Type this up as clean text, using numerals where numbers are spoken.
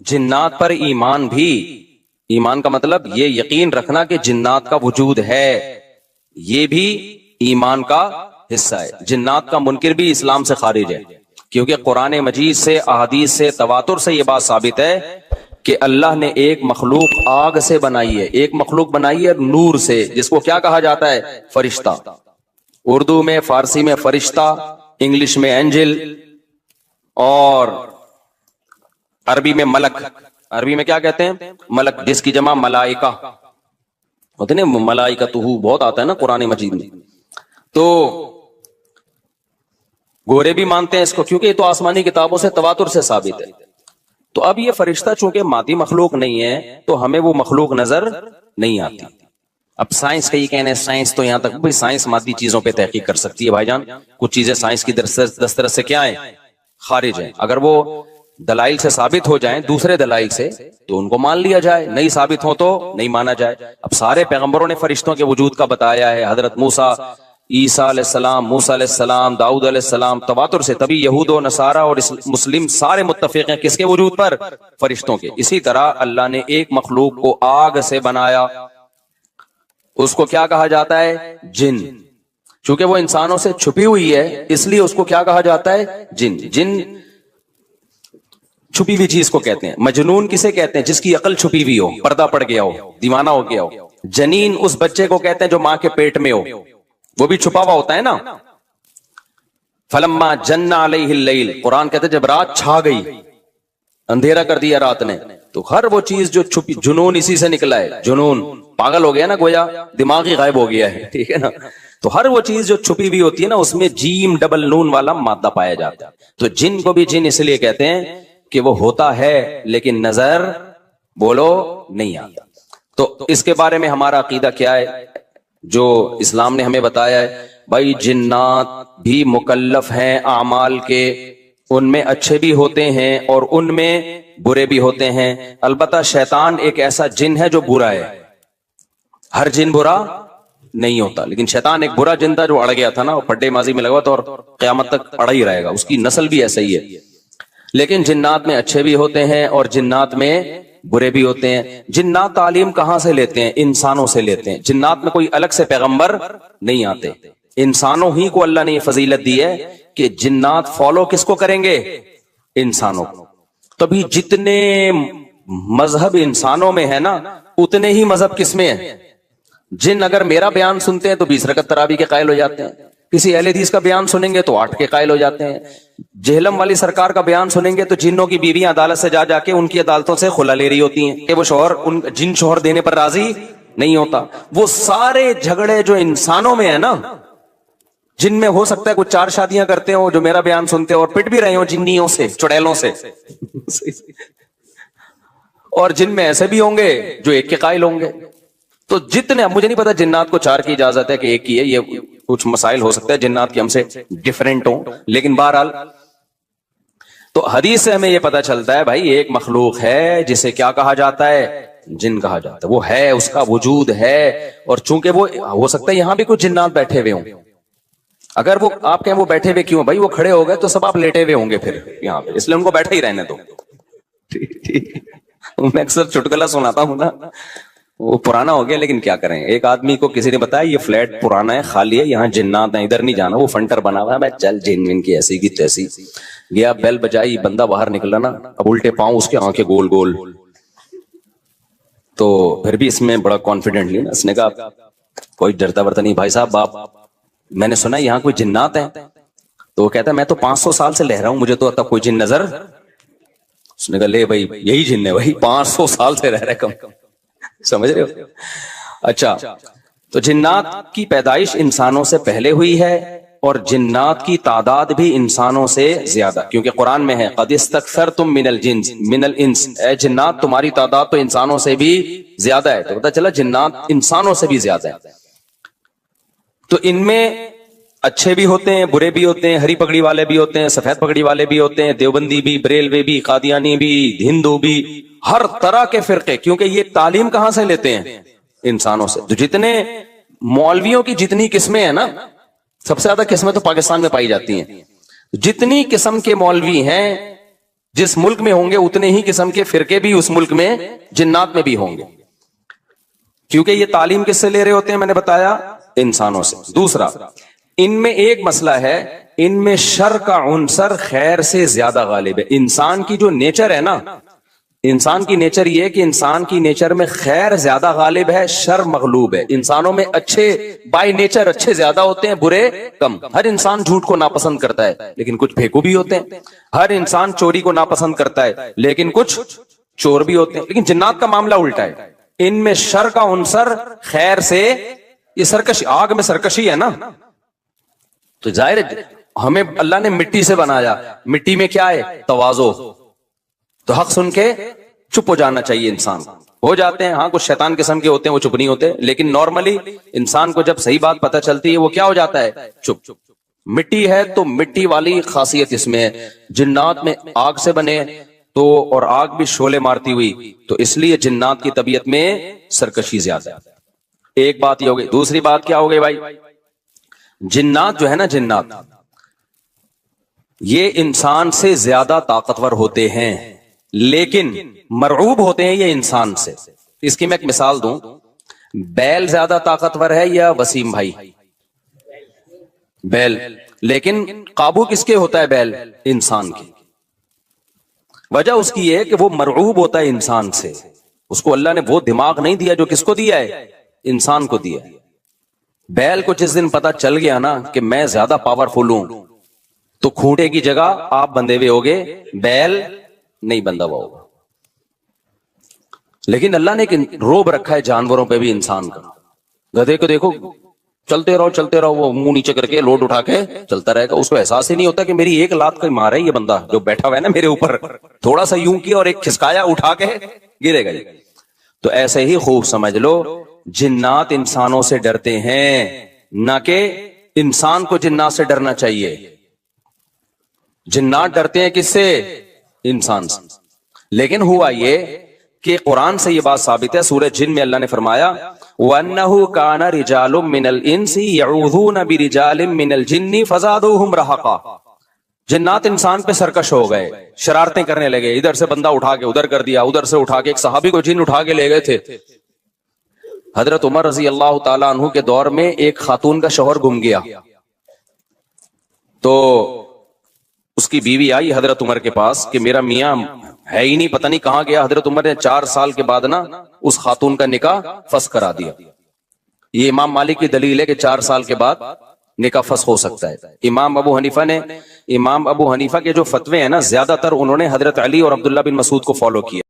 جنات پر ایمان بھی، ایمان کا مطلب یہ یقین رکھنا کہ جنات کا وجود ہے، یہ بھی ایمان کا حصہ ہے۔ جنات کا منکر بھی اسلام سے خارج ہے، کیونکہ قرآن مجید سے، احادیث سے، تواتر سے یہ بات ثابت ہے کہ اللہ نے ایک مخلوق آگ سے بنائی ہے، ایک مخلوق بنائی ہے نور سے، جس کو کیا کہا جاتا ہے؟ فرشتہ۔ اردو میں، فارسی میں فرشتہ، انگلش میں اینجل، اور عربی میں ملک۔ عربی میں کیا کہتے ہیں؟ ملک، جس کی جمع ملائکہ ہوتے ہیں، ملائکتہ بہت آتا ہے نا قرآن مجید میں۔ تو گورے بھی مانتے ہیں اس کو، کیونکہ یہ تو آسمانی کتابوں سے، تواتر سے ثابت ہے۔ تو اب یہ فرشتہ چونکہ مادی مخلوق نہیں ہے تو ہمیں وہ مخلوق نظر نہیں آتی۔ اب سائنس کا یہ کہنا ہے، سائنس تو یہاں تک بھائی سائنس مادی چیزوں پہ تحقیق کر سکتی ہے بھائی جان، کچھ چیزیں سائنس کی دسترس سے کیا ہیں؟ خارج ہیں۔ اگر وہ دلائل سے ثابت ہو جائیں، دوسرے دلائل سے، تو ان کو مان لیا جائے، نہیں ثابت ہو تو نہیں مانا جائے۔ اب سارے پیغمبروں نے فرشتوں کے وجود کا بتایا ہے، حضرت موسیٰ، عیسیٰ علیہ السلام، موسیٰ علیہ السلام، داؤد علیہ السلام، تواتر سے۔ تبھی یہود و نصارہ اور مسلم سارے متفق ہیں کس کے وجود پر؟ فرشتوں کے۔ اسی طرح اللہ نے ایک مخلوق کو آگ سے بنایا، اس کو کیا کہا جاتا ہے؟ جن۔ چونکہ وہ انسانوں سے چھپی ہوئی ہے اس لیے اس کو کیا کہا جاتا ہے؟ جن۔ جن چھپی ہوئی چیز کو کہتے ہیں۔ مجنون کسے کہتے ہیں؟ جس کی عقل چھپی ہوئی ہو، پردہ پڑ گیا ہو، دیوانہ ہو گیا ہو۔ جنین اس بچے کو کہتے ہیں جو ماں کے پیٹ میں ہو، وہ بھی چھپا ہوا ہوتا ہے نا۔ فلما جن علیہ اللیل، قرآن کہتے ہیں جب رات چھا گئی، اندھیرا کر دیا رات نے، تو ہر وہ چیز جو چھپی، جنون اسی سے نکلا ہے۔ جنون پاگل ہو گیا نا، گویا دماغ ہی غائب ہو گیا ہے، ٹھیک ہے نا۔ تو ہر وہ چیز جو چھپی ہوئی ہوتی ہے نا، اس میں جیم ڈبل نون والا مادہ پایا جاتا ہے۔ تو جن کو بھی جن اس لیے کہتے ہیں کہ وہ ہوتا ہے لیکن نظر بولو نہیں آتا۔ تو اس کے بارے میں ہمارا عقیدہ کیا ہے جو اسلام نے ہمیں بتایا ہے؟ بھائی جنات بھی مکلف ہیں اعمال کے، ان میں اچھے بھی ہوتے ہیں اور ان میں برے بھی ہوتے ہیں۔ البتہ شیطان ایک ایسا جن ہے جو برا ہے، ہر جن برا نہیں ہوتا، لیکن شیطان ایک برا جن تھا جو اڑ گیا تھا نا، وہ پڈے ماضی میں لگا تھا اور قیامت تک اڑا ہی رہے گا، اس کی نسل بھی ایسا ہی ہے۔ لیکن جنات میں اچھے بھی ہوتے ہیں اور جنات میں برے بھی ہوتے ہیں۔ جنات تعلیم کہاں سے لیتے ہیں؟ انسانوں سے لیتے ہیں۔ جنات میں کوئی الگ سے پیغمبر نہیں آتے، انسانوں ہی کو اللہ نے یہ فضیلت دی ہے کہ جنات فالو کس کو کریں گے؟ انسانوں کو۔ تبھی جتنے مذہب انسانوں میں ہے نا، اتنے ہی مذہب کس میں ہے؟ جن اگر میرا بیان سنتے ہیں تو 20 رکعت تراویح کے قائل ہو جاتے ہیں، کسی اہل حدیث کا بیان سنیں گے تو 8 کے قائل ہو جاتے ہیں، جہلم والی سرکار کا بیان سنیں گے تو جنوں کی بیویاں عدالت سے جا کے ان کی عدالتوں سے خلا لے رہی ہوتی ہیں کہ وہ شوہر جن شوہر دینے پر راضی نہیں ہوتا۔ وہ سارے جھگڑے جو انسانوں میں ہے نا، جن میں ہو سکتا ہے کچھ 4 شادیاں کرتے ہوں جو میرا بیان سنتے ہو اور پٹ بھی رہے ہوں جنیوں سے، چڑیلوں سے، اور جن میں ایسے بھی ہوں گے جو 1 کے قائل ہوں گے۔ تو جتنے، مجھے نہیں پتا جنات کو 4 کی اجازت ہے کہ 1 کی ہے، یہ کچھ مسائل ہو سکتا ہے جنات کی ہم سے ڈیفرنٹ ہوں، لیکن بہرحال تو حدیث سے ہمیں یہ پتا چلتا ہے بھائی ایک مخلوق ہے جسے کیا کہا جاتا ہے؟ جن کہا جاتا ہے۔ وہ ہے، اس کا وجود ہے، اور چونکہ وہ ہو سکتا ہے یہاں بھی کچھ جنات بیٹھے ہوئے ہوں۔ اگر وہ آپ کہیں وہ بیٹھے ہوئے کیوں؟ بھائی وہ کھڑے ہو گئے تو سب آپ لیٹے ہوئے ہوں گے پھر یہاں پہ، اس لیے ان کو بیٹھے ہی رہنے دو۔ میں اکثر چٹکلا سناتا ہوں نا، وہ پرانا ہو گیا لیکن کیا کریں، ایک آدمی کو کسی نے بتایا یہ فلیٹ پرانا ہے، خالی ہے، یہاں جنات ہیں، ادھر نہیں جانا، وہ فنٹر بنا ہوا ہے۔ میں چل جن من کی ایسی کی تیسی گیا، بیل بجائی، بندہ باہر نکلا نا، اب الٹے پاؤں اس کے آنکھیں گول گول، تو پھر بھی اس میں بڑا کانفیڈنٹلی نا اس نے کہا کوئی ڈرتا ورتا نہیں بھائی صاحب، آپ میں نے سنا یہاں کوئی جنات ہیں؟ تو وہ کہتا ہے میں تو 500 سال سے لہ رہا ہوں، مجھے تو اب کوئی جن نظر۔ اس نے کہا لے بھائی یہی جن ہے، وہی 500 سال سے رہ رہے کم، سمجھ رہے ہو؟ اچھا، تو جنات کی پیدائش انسانوں سے پہلے ہوئی ہے اور جنات کی تعداد بھی انسانوں سے زیادہ، کیونکہ قرآن میں ہے قد استکثرتم من الانس، اے جنات تمہاری تعداد تو انسانوں سے بھی زیادہ ہے۔ تو پتہ چلا جنات انسانوں سے بھی زیادہ ہے۔ تو ان میں اچھے بھی ہوتے ہیں، برے بھی ہوتے ہیں، ہری پگڑی والے بھی ہوتے ہیں، سفید پگڑی والے بھی ہوتے ہیں، دیوبندی بھی، بریلوی بھی، قادیانی بھی، ہندو بھی، ہر طرح کے فرقے، کیونکہ یہ تعلیم کہاں سے لیتے ہیں؟ انسانوں سے۔ تو جتنے مولویوں کی جتنی قسمیں ہیں نا، سب سے زیادہ قسمیں تو پاکستان میں پائی جاتی ہیں، جتنی قسم کے مولوی ہیں جس ملک میں ہوں گے اتنے ہی قسم کے فرقے بھی اس ملک میں جنات میں بھی ہوں گے، کیونکہ یہ تعلیم کس سے لے رہے ہوتے ہیں؟ میں نے بتایا انسانوں سے۔ دوسرا، ان میں ایک مسئلہ ہے، ان میں شر کا عنصر خیر سے زیادہ غالب ہے۔ انسان کی جو نیچر ہے نا، انسان کی نیچر یہ ہے کہ انسان کی نیچر میں خیر زیادہ غالب ہے، شر مغلوب ہے۔ انسانوں میں اچھے بائی نیچر اچھے زیادہ ہوتے ہیں، برے کم۔ ہر انسان جھوٹ کو ناپسند کرتا ہے لیکن کچھ پھیکو بھی ہوتے ہیں، ہر انسان چوری کو ناپسند کرتا ہے لیکن کچھ چور بھی ہوتے ہیں۔ لیکن جنات کا معاملہ الٹا ہے، ان میں شر کا عنصر خیر سے، یہ سرکشی، آگ میں سرکشی ہے نا، تو ظاہر ہے ہمیں اللہ نے مٹی سے بنایا، مٹی میں کیا ہے؟ تواضع۔ تو حق سن کے چپ ہو جانا چاہیے انسان، ہو جاتے ہیں ہاں کچھ شیطان قسم کے ہوتے ہیں وہ چپ نہیں ہوتے، لیکن نارملی انسان کو جب صحیح بات پتہ چلتی ہے وہ کیا ہو جاتا ہے؟ چپ۔ مٹی ہے تو مٹی والی خاصیت اس میں ہے، جنات میں آگ سے بنے تو، اور آگ بھی شعلے مارتی ہوئی، تو اس لیے جنات کی طبیعت میں سرکشی زیادہ ہے۔ ایک بات یہ ہو گئی۔ دوسری بات کیا ہو گئی بھائی؟ جنات جو ہے نا، جنات یہ انسان سے زیادہ طاقتور ہوتے ہیں لیکن مرعوب ہوتے ہیں یہ انسان سے۔ اس کی میں ایک مثال دوں، بیل زیادہ طاقتور ہے یا وسیم بھائی؟ بیل، لیکن قابو کس کے ہوتا ہے بیل؟ انسان کی۔ وجہ اس کی یہ ہے کہ وہ مرعوب ہوتا ہے انسان سے، اس کو اللہ نے وہ دماغ نہیں دیا جو کس کو دیا ہے؟ انسان کو دیا ہے۔ بیل کو جس دن پتا چل گیا نا کہ میں زیادہ پاورفل ہوں تو کھوٹے کی جگہ آپ بندھے ہوئے ہوگے، بیل نہیں بندھا ہوا ہوگا۔ لیکن اللہ نے ایک روب رکھا ہے جانوروں پہ بھی انسان کا۔ گدھے کو دیکھو چلتے رہو، وہ منہ نیچے کر کے لوڈ اٹھا کے چلتا رہے گا، اس کو احساس ہی نہیں ہوتا کہ میری ایک لات کا مارا ہے یہ بندہ جو بیٹھا ہوا ہے نا میرے اوپر، تھوڑا سا یوں کیا اور ایک کھسکایا اٹھا کے گرے گا۔ تو ایسے ہی خوب سمجھ لو جنات انسانوں سے ڈرتے ہیں، نہ کہ انسان کو جنات سے ڈرنا چاہیے۔ جنات ڈرتے ہیں کس سے؟ انسان سے۔ لیکن ہوا یہ کہ قرآن سے یہ بات ثابت ہے، سورہ جن میں اللہ نے فرمایا وَأَنَّهُ كَانَ رِجَالٌ مِّنَ الْإِنسِ يَعُوذُونَ بِرِجَالٍ مِّنَ الْجِنِّ فَزَادُوهُمْ رَهَقًا۔ جنات انسان پہ سرکش ہو گئے، شرارتیں کرنے لگے، ادھر سے بندہ اٹھا کے ادھر کر دیا، ادھر سے اٹھا کے، ایک صحابی کو جن اٹھا کے لے گئے تھے۔ حضرت عمر رضی اللہ تعالیٰ عنہ کے دور میں ایک خاتون کا شوہر گم گیا، تو اس کی بیوی آئی حضرت عمر کے پاس کہ میرا میاں ہے ہی نہیں، پتہ نہیں کہاں گیا۔ حضرت عمر نے 4 سال کے بعد نا اس خاتون کا نکاح فسخ کرا دیا۔ یہ امام مالک کی دلیل ہے کہ 4 سال کے بعد نکاح فسخ ہو سکتا ہے۔ امام ابو حنیفہ کے جو فتوے ہیں نا، زیادہ تر انہوں نے حضرت علی اور عبداللہ بن مسعود کو فالو کیا۔